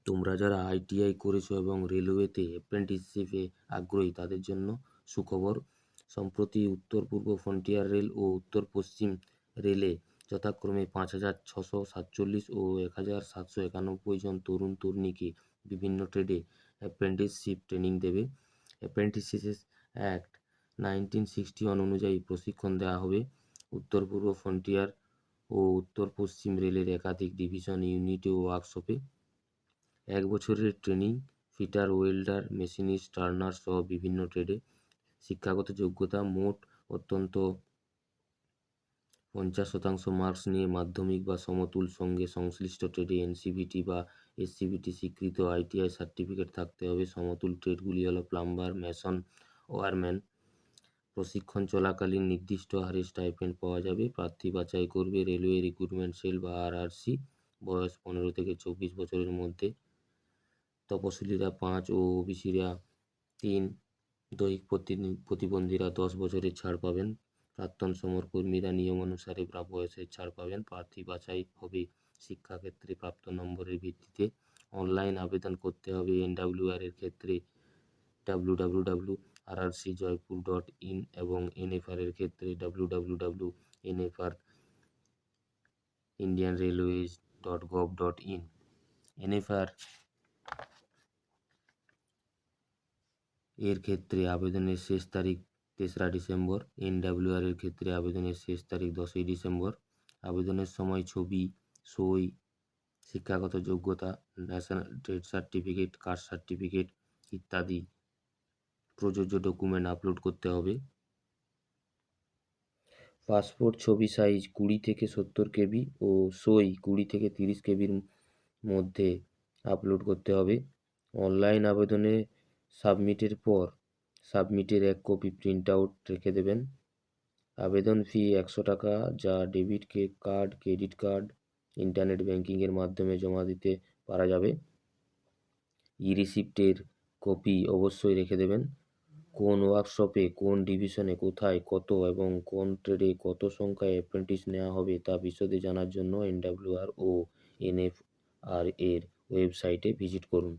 তোমরা যারা ITI করেছো এবং রেলওয়েতে অ্যাপ্রেন্টিসশিপে আগ্রহী তাদের জন্য সুখবর। সম্প্রতি উত্তর পূর্ব ফ্রন্টিয়ার রেল ও উত্তর পশ্চিম রেলে যথাক্রমে 5,647 ও 1,791 জন তরুণ তরুণীকে বিভিন্ন ট্রেডে অ্যাপ্রেন্টিসশিপ ট্রেনিং দেবে। অ্যাপ্রেন্টিসশিপ অ্যাক্ট 1961 অনুযায়ী প্রশিক্ষণ দেওয়া হবে। উত্তর পূর্ব ফ্রন্টিয়ার ও উত্তর পশ্চিম রেলের একাধিক ডিভিশন, ইউনিট ও ওয়ার্কশপে 1 বছরের training. Fitter, welder, machinist, turner সহ বিভিন্ন ট্রেডে। শিক্ষাগত যোগ্যতা মোট অত্যন্ত 50% মার্কস নিয়ে মাধ্যমিক বা সমতুল সঙ্গে সংশ্লিষ্ট ট্রেডে NCVT বা SCVT স্বীকৃত ITI সার্টিফিকেট থাকতে হবে। সমতুল ট্রেডগুলি হলো প্লাম্বার, মেসন, ওয়্যারম্যান। প্রশিক্ষণ চলাকালীন নির্দিষ্ট হারে স্টাইপেন্ড পাওয়া যাবে। প্রার্থী বাছাই করবে রেলওয়ে রিক্রুটমেন্ট সেল বা RRC। বয়স 15 থেকে 24 বছরের মধ্যে। তপশিলীরা 5 ও OBCরা 3, দৈহিক প্রতিবন্ধীরা 10 বছরের ছাড় পাবেন। প্রাক্তন সমরকর্মীরা নিয়মানুসারে বয়সের ছাড় পাবেন। প্রার্থী বাছাই হবে শিক্ষাক্ষেত্রে প্রাপ্ত নম্বরের ভিত্তিতে। অনলাইন আবেদন করতে হবে। NWR এর ক্ষেত্রে www.rrcjoypur.in এবং NFR এর ক্ষেত্রে www.nfrindianrailways.gov.in। NFR এর ক্ষেত্রে আবেদনের শেষ তারিখ 3রা ডিসেম্বর। NWR এর ক্ষেত্রে আবেদনের শেষ তারিখ 10ই ডিসেম্বর। আবেদনের সময় ছবি, সই, শিক্ষাগত যোগ্যতা, national trade certificate, caste certificate ইত্যাদি প্রযোজ্য ডকুমেন্ট আপলোড করতে হবে। পাসপোর্ট ছবি সাইজ 20 থেকে 70 KB ও সই 20 থেকে 30 KBর মধ্যে আপলোড করতে হবে। অনলাইন আবেদনে সাবমিটের পর সাবমিটের 1 কপি প্রিন্ট আউট রেখে দেবেন। আবেদন ফি 100 টাকা, যা debit card, credit card, internet ব্যাংকিংয়ের মাধ্যমে জমা দিতে পারা যাবে। রিসিপ্টের কপি অবশ্যই রেখে দেবেন। কোন ওয়ার্কশপে, কোন ডিভিশনে, কোথায়, কত এবং কোন ট্রেডে কত সংখ্যায় অ্যাপ্রেন্টিস নেওয়া হবে তা বিশদে জানার জন্য NWR ও NFR এর ওয়েবসাইটে ভিজিট করুন।